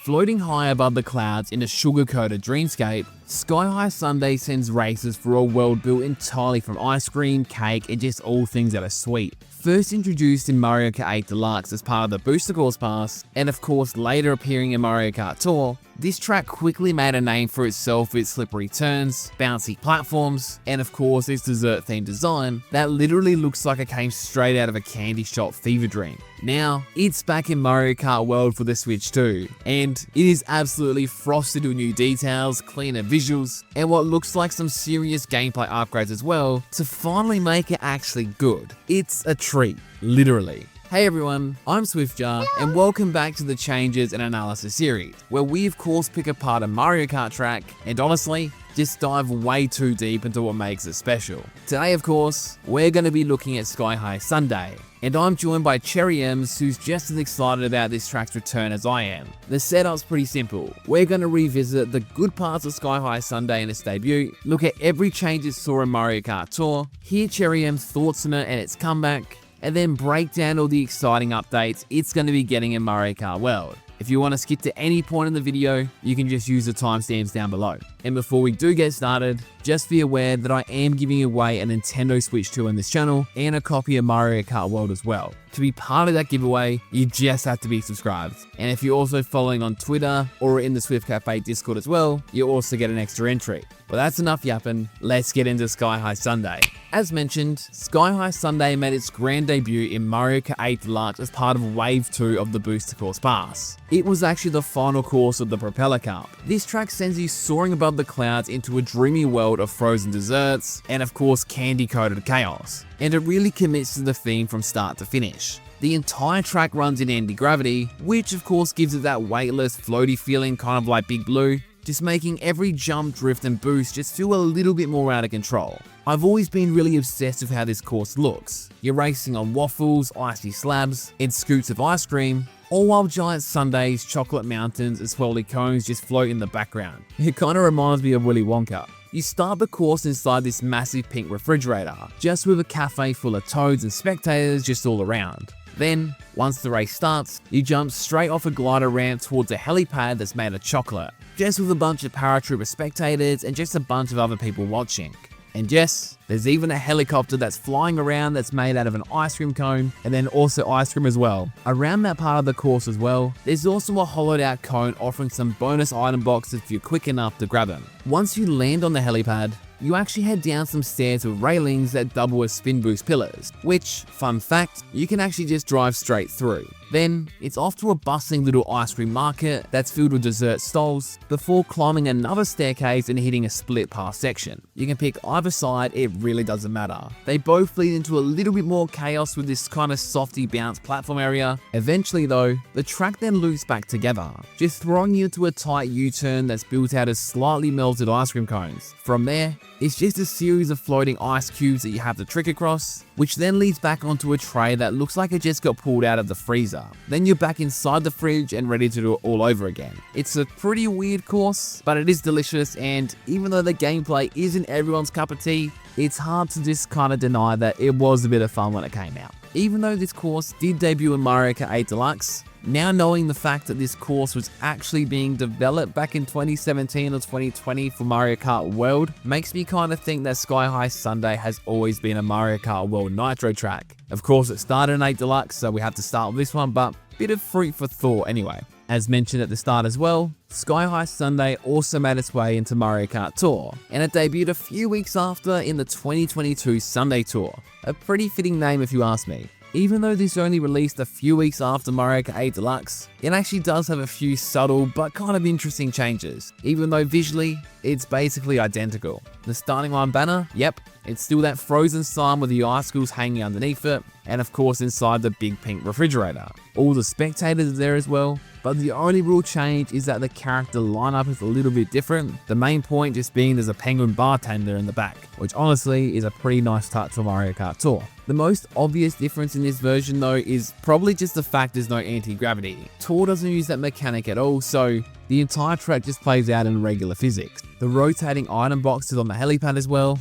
Floating high above the clouds in a sugar-coated dreamscape, Sky-High Sundae sends racers through a world built entirely from ice cream, cake, and just all things that are sweet. First introduced in Mario Kart 8 Deluxe as part of the Booster Course Pass, and of course later appearing in Mario Kart Tour, this track quickly made a name for itself with its slippery turns, bouncy platforms, and of course its dessert-themed design that literally looks like it came straight out of a candy shop fever dream. Now, it's back in Mario Kart World for the Switch too, and it is absolutely frosted with new details, cleaner visuals, and what looks like some serious gameplay upgrades as well to finally make it actually good. It's a treat, literally. Hey everyone, I'm Swiftjar, and welcome back to the Changes and Analysis series, where we of course pick apart a Mario Kart track, and honestly, just dive way too deep into what makes it special. Today of course, we're going to be looking at Sky-High Sundae, and I'm joined by Cherriems, who's just as excited about this track's return as I am. The setup's pretty simple. We're going to revisit the good parts of Sky-High Sundae in its debut, look at every change it saw in Mario Kart Tour, hear Cherriems' thoughts on it and its comeback, and then break down all the exciting updates it's going to be getting in Mario Kart World. If you want to skip to any point in the video, you can just use the timestamps down below. And before we do get started, just be aware that I am giving away a Nintendo Switch 2 on this channel and a copy of Mario Kart World as well. To be part of that giveaway, you just have to be subscribed. And if you're also following on Twitter or in the Swift Cafe Discord as well, you also get an extra entry. But that's enough yapping, let's get into Sky-High Sundae. As mentioned, Sky-High Sundae made its grand debut in Mario Kart 8 Deluxe as part of Wave 2 of the Booster Course Pass. It was actually the final course of the Propeller Cup. This track sends you soaring above the clouds into a dreamy world of frozen desserts, and of course candy-coated chaos. And it really commits to the theme from start to finish. The entire track runs in anti-gravity, which of course gives it that weightless, floaty feeling kind of like Big Blue, just making every jump, drift and boost just feel a little bit more out of control. I've always been really obsessed with how this course looks. You're racing on waffles, icy slabs, and scoops of ice cream, all while giant sundaes, chocolate mountains and swirly cones just float in the background. It kind of reminds me of Willy Wonka. You start the course inside this massive pink refrigerator, just with a cafe full of toads and spectators just all around. Then, once the race starts, you jump straight off a glider ramp towards a helipad that's made of chocolate, just with a bunch of paratrooper spectators and just a bunch of other people watching. And yes, there's even a helicopter that's flying around that's made out of an ice cream cone, and then also ice cream as well. Around that part of the course as well, there's also a hollowed out cone offering some bonus item boxes if you're quick enough to grab them. Once you land on the helipad, you actually head down some stairs with railings that double as spin boost pillars, which, fun fact, you can actually just drive straight through. Then, it's off to a bustling little ice cream market that's filled with dessert stalls, before climbing another staircase and hitting a split path section. You can pick either side, it really doesn't matter. They both lead into a little bit more chaos with this kind of softy bounce platform area. Eventually though, the track then loops back together, just throwing you into a tight U-turn that's built out of slightly melted ice cream cones. From there, it's just a series of floating ice cubes that you have to trick across, which then leads back onto a tray that looks like it just got pulled out of the freezer. Then you're back inside the fridge and ready to do it all over again. It's a pretty weird course, but it is delicious, and even though the gameplay isn't everyone's cup of tea, it's hard to just kind of deny that it was a bit of fun when it came out. Even though this course did debut in Mario Kart 8 Deluxe, now knowing the fact that this course was actually being developed back in 2017 or 2020 for Mario Kart World makes me kind of think that Sky-High Sundae has always been a Mario Kart World Nitro track. Of course it started in 8 Deluxe, so we have to start with this one, but bit of fruit for thought anyway. As mentioned at the start as well, Sky-High Sundae also made its way into Mario Kart Tour, and it debuted a few weeks after in the 2022 Sundae Tour. A pretty fitting name if you ask me. Even though this only released a few weeks after Mario Kart 8 Deluxe, it actually does have a few subtle but kind of interesting changes, even though visually, it's basically identical. The starting line banner, yep, it's still that frozen sign with the icicles hanging underneath it, and of course inside the big pink refrigerator. All the spectators are there as well, but the only real change is that the character lineup is a little bit different, the main point just being there's a penguin bartender in the back, which honestly is a pretty nice touch for Mario Kart Tour. The most obvious difference in this version though is probably just the fact there's no anti-gravity. Tour doesn't use that mechanic at all, so the entire track just plays out in regular physics. The rotating item boxes on the helipad as well,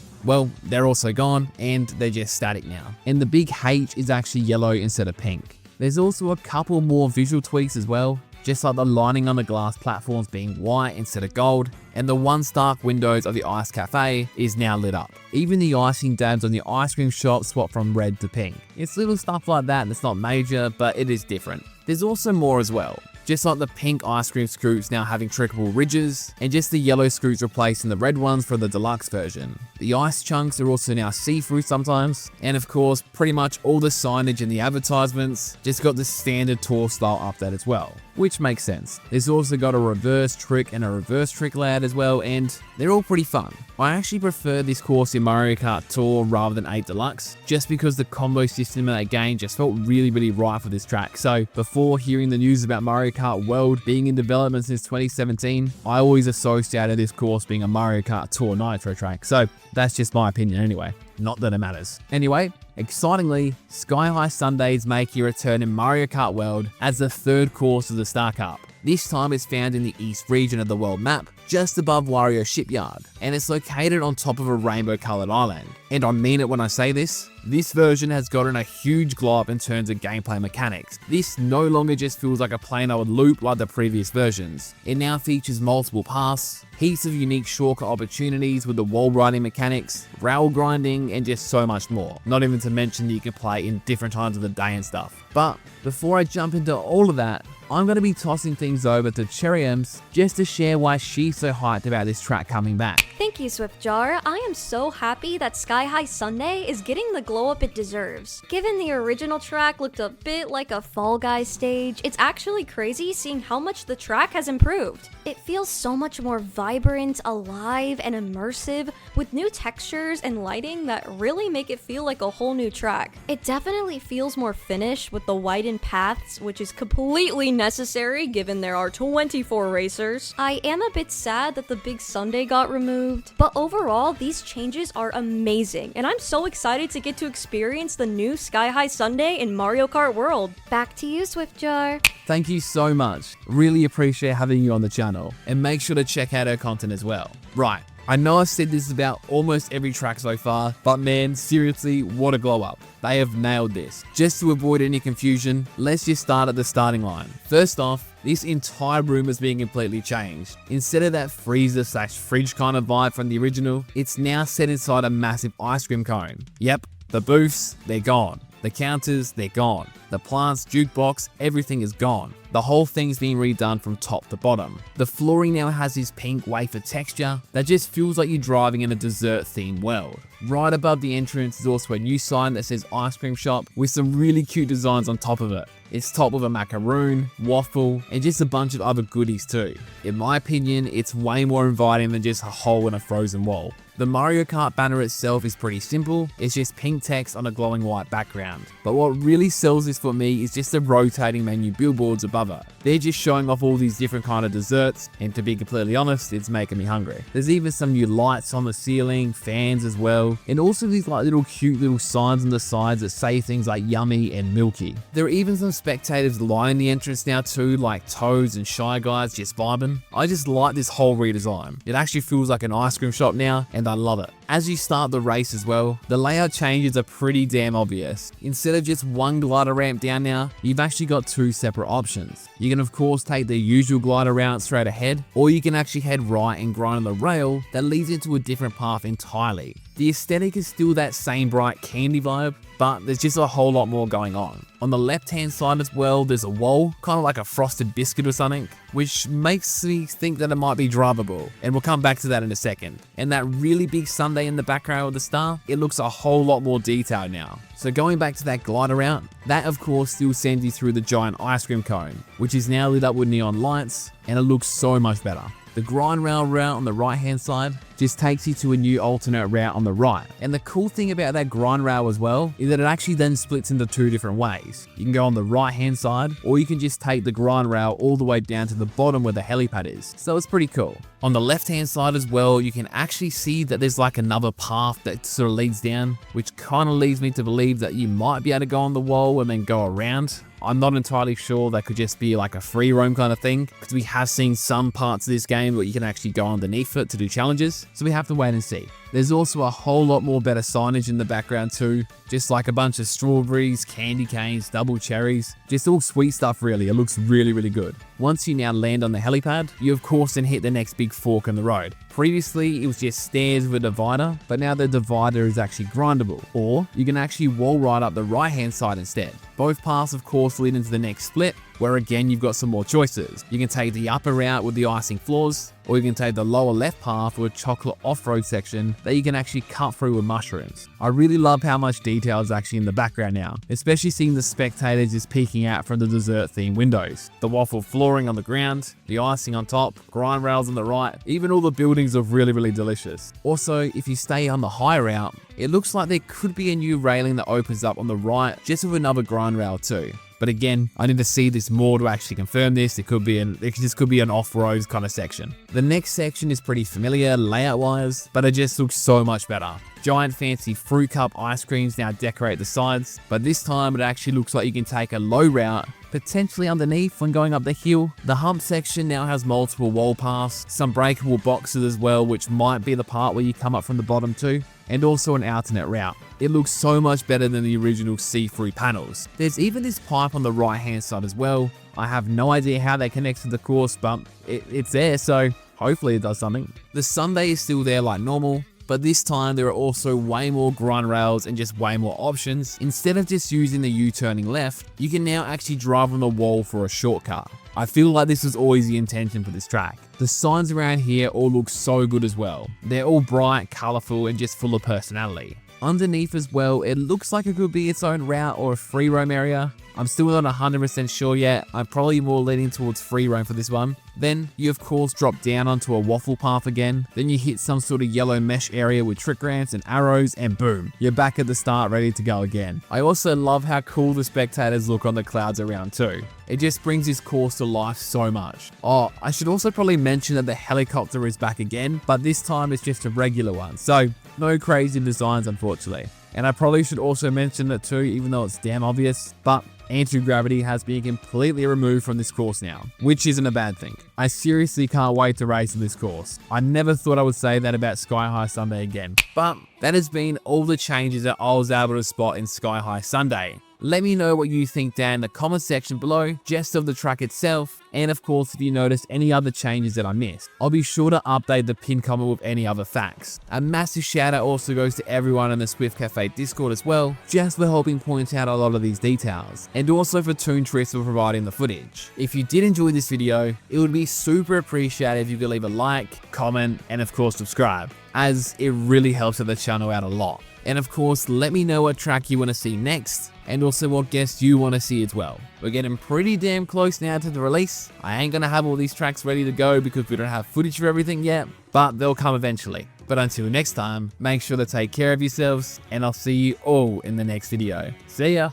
they're also gone and they're just static now. And the big H is actually yellow instead of pink. There's also a couple more visual tweaks as well. just like the lining on the glass platforms being white instead of gold, and the once dark windows of the ice cafe is now lit up. Even the icing dabs on the ice cream shop swap from red to pink. It's little stuff like that that's not major, but it is different. There's also more as well. Just like the pink ice cream scoops now having trickable ridges, and just the yellow scoops replacing the red ones for the deluxe version. The ice chunks are also now see-through sometimes, and of course, pretty much all the signage and the advertisements just got the standard tour style update as well, which makes sense. There's also got a reverse trick and a reverse trick layout as well, and they're all pretty fun. I actually prefer this course in Mario Kart Tour rather than 8 Deluxe, just because the combo system in that game just felt really right for this track. So before hearing the news about Mario Kart World being in development since 2017, I always associated this course being a Mario Kart Tour Nitro track. So that's just my opinion anyway. Not that it matters. Anyway, excitingly, Sky-High Sundae is making a return in Mario Kart World as the third course of the Star Cup. This time it's found in the east region of the world map, just above Wario Shipyard, and it's located on top of a rainbow-colored island. And I mean it when I say this version has gotten a huge glow up in terms of gameplay mechanics. This no longer just feels like a plain old loop like the previous versions. It now features multiple paths, heaps of unique shortcut opportunities with the wall riding mechanics, rail grinding, and just so much more. Not even to mention that you can play in different times of the day and stuff. But before I jump into all of that, I'm going to be tossing things over to Cherriems just to share why she's so hyped about this track coming back. Thank you, Swiftjar. I am so happy that Sky-High Sundae is getting the glow up it deserves. Given the original track looked a bit like a Fall Guys stage, it's actually crazy seeing how much the track has improved. It feels so much more vibrant, alive, and immersive, with new textures and lighting that really make it feel like a whole new track. It definitely feels more finished with the widened paths, which is completely necessary given there are 24 racers. I am a bit sad that the big Sundae got removed, but overall these changes are amazing, and I'm so excited to get to experience the new Sky-High Sundae in Mario Kart World. Back to you, Swiftjar. Thank you so much. Really appreciate having you on the channel, and make sure to check out her content as well. Right, I know I've said this about almost every track so far, but man, seriously, what a glow up. They have nailed this. Just to avoid any confusion, let's just start at the starting line. First off, this entire room is being completely changed. Instead of that freezer/fridge kind of vibe from the original, it's now set inside a massive ice cream cone. Yep, the booths, they're gone. The counters, they're gone. The plants, jukebox, everything is gone. The whole thing's been redone from top to bottom. The flooring now has this pink wafer texture that just feels like you're driving in a dessert themed world. Right above the entrance is also a new sign that says ice cream shop with some really cute designs on top of it. It's topped with a macaroon, waffle, and just a bunch of other goodies too. In my opinion, it's way more inviting than just a hole in a frozen wall. The Mario Kart banner itself is pretty simple, it's just pink text on a glowing white background. But what really sells this for me is just the rotating menu billboards above it. They're just showing off all these different kind of desserts, and to be completely honest, it's making me hungry. There's even some new lights on the ceiling, fans as well, and also these like little cute little signs on the sides that say things like yummy and milky. There are even some spectators lining the entrance now too, like Toads and Shy Guys just vibing. I just like this whole redesign. It actually feels like an ice cream shop now, and I love it. As you start the race as well, the layout changes are pretty damn obvious. Instead of just one glider ramp down now, you've actually got two separate options. You can of course take the usual glider route straight ahead, or you can actually head right and grind on the rail that leads into a different path entirely. The aesthetic is still that same bright candy vibe, but there's just a whole lot more going on. On the left hand side as well, there's a wall, kind of like a frosted biscuit or something, which makes me think that it might be drivable, and we'll come back to that in a second. And that really big sundae in the background of the star, it looks a whole lot more detailed now. So going back to that glider route, that of course still sends you through the giant ice cream cone, which is now lit up with neon lights, and it looks so much better. The grind rail route on the right hand side just takes you to a new alternate route on the right. And the cool thing about that grind rail as well is that it actually then splits into two different ways. You can go on the right hand side, or you can just take the grind rail all the way down to the bottom where the helipad is. So it's pretty cool. On the left hand side as well, you can actually see that there's like another path that sort of leads down, which kind of leads me to believe that you might be able to go on the wall and then go around. I'm not entirely sure that could just be like a free roam kind of thing, because we have seen some parts of this game where you can actually go underneath it to do challenges, so we have to wait and see. There's also a whole lot more better signage in the background too, just like a bunch of strawberries, candy canes, double cherries, just all sweet stuff really. It looks really, really good. Once you now land on the helipad, you of course then hit the next big fork in the road. Previously, it was just stairs with a divider, but now the divider is actually grindable, or you can actually wall ride up the right hand side instead. Both paths of course lead into the next split, where again you've got some more choices. You can take the upper route with the icing floors, or you can take the lower left path with a chocolate off-road section that you can actually cut through with mushrooms. I really love how much detail is actually in the background now, especially seeing the spectators just peeking out from the dessert themed windows. The waffle flooring on the ground, the icing on top, grind rails on the right, even all the buildings look really, really delicious. Also, if you stay on the high route, it looks like there could be a new railing that opens up on the right just with another grind rail too. But again, I need to see this more to actually confirm this. It could be an off-road kind of section. The next section is pretty familiar layout-wise, but it just looks so much better. Giant fancy fruit cup ice creams now decorate the sides, but this time it actually looks like you can take a low route, potentially underneath when going up the hill. The hump section now has multiple wall paths, some breakable boxes as well, which might be the part where you come up from the bottom too, and also an alternate route. It looks so much better than the original see-through panels. There's even this pipe on the right hand side as well. I have no idea how they connect to the course, but it's there, so hopefully it does something. The sundae is still there like normal, but this time there are also way more grind rails and just way more options. Instead of just using the U-turning left, you can now actually drive on the wall for a shortcut. I feel like this was always the intention for this track. The signs around here all look so good as well. They're all bright, colorful, and just full of personality. Underneath as well, it looks like it could be its own route or a free roam area. I'm still not 100% sure yet. I'm probably more leaning towards free roam for this one. Then you of course drop down onto a waffle path again. Then you hit some sort of yellow mesh area with trick ramps and arrows, and boom, you're back at the start ready to go again. I also love how cool the spectators look on the clouds around too. It just brings this course to life so much. Oh, I should also probably mention that the helicopter is back again, but this time it's just a regular one. So no crazy designs unfortunately. And I probably should also mention that too, even though it's damn obvious, but anti-gravity has been completely removed from this course now, which isn't a bad thing. I seriously can't wait to race on this course. I never thought I would say that about Sky-High Sundae again, but that has been all the changes that I was able to spot in Sky-High Sundae. Let me know what you think down in the comment section below, just of the track itself, and of course if you noticed any other changes that I missed. I'll be sure to update the pinned comment with any other facts. A massive shout out also goes to everyone in the Swift Cafe Discord as well, just for helping point out a lot of these details, and also for Toon Tris for providing the footage. If you did enjoy this video, it would be super appreciated if you could leave a like, comment, and of course subscribe, as it really helps the channel out a lot. And of course, let me know what track you want to see next, and also what guests you want to see as well. We're getting pretty damn close now to the release. I ain't gonna have all these tracks ready to go because we don't have footage for everything yet, but they'll come eventually. But until next time, make sure to take care of yourselves, and I'll see you all in the next video. See ya!